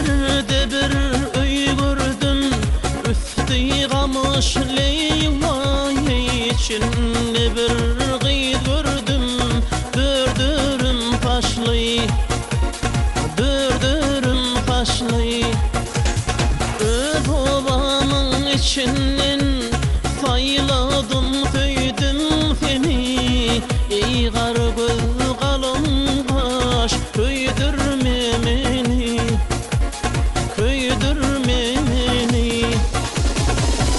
Yerde bir öy gördüm, üstü kamış leyvay, içinde bir gıy gördüm, dürdürüm taşlı, dürdürüm taşlı. Babamın içinden sayladım, töydüm seni, ey kar göz kalın kaş, köydürme beni, köydürme beni.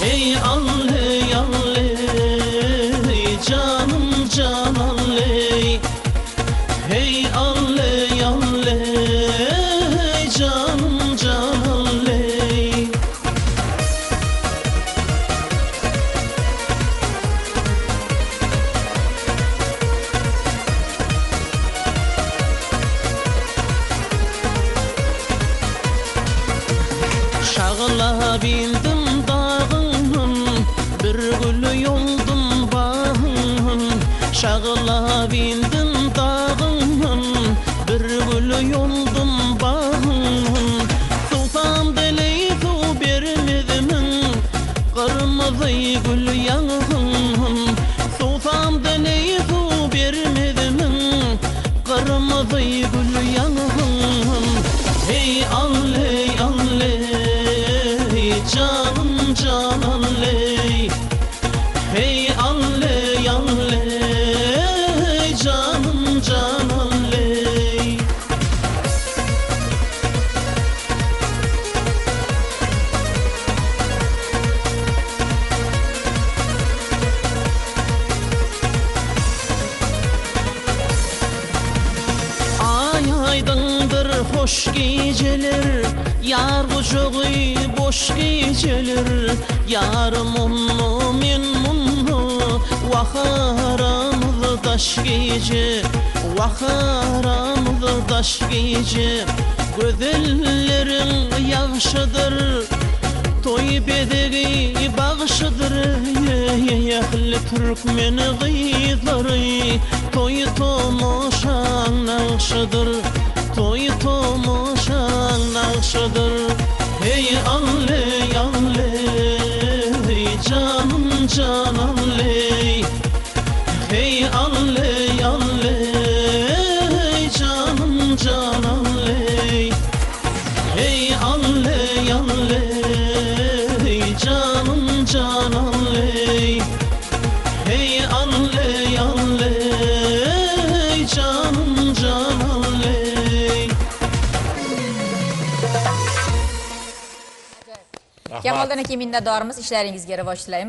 Ey alley alley, canım can alley, hey alley alley, canım can alley. Şağla bindim dağın, bir gül yoldum bağın. Şağla bindim dağın, bir gül yoldum bağın. Sultan deley su bermedim, kırmızı gül yangın. Sultan deley su bermedim, kırmızı gül yangın. Hey alley alley, canım can alley, hey alley alley, canım can alley. Ay aydındır hoş geceler, yar kucağı boş geceler. Yarım onu men bunu, vaharamız daş gece, vaharamız daş gece. Gözellerin yağışıdır, toy bedegi bağışıdır. Yahli Türkmen gıyları, toy tomoşan nağışıdır, toy tomoşan nağışıdır. Hey alley alley, canım can alley, hey alley alley, canım can alley, hey alley alley, canım can alley, hey alley alley, canım can alley. Kemal'dan eki minnetdarımız, işlərinizə rəvac diləyirik.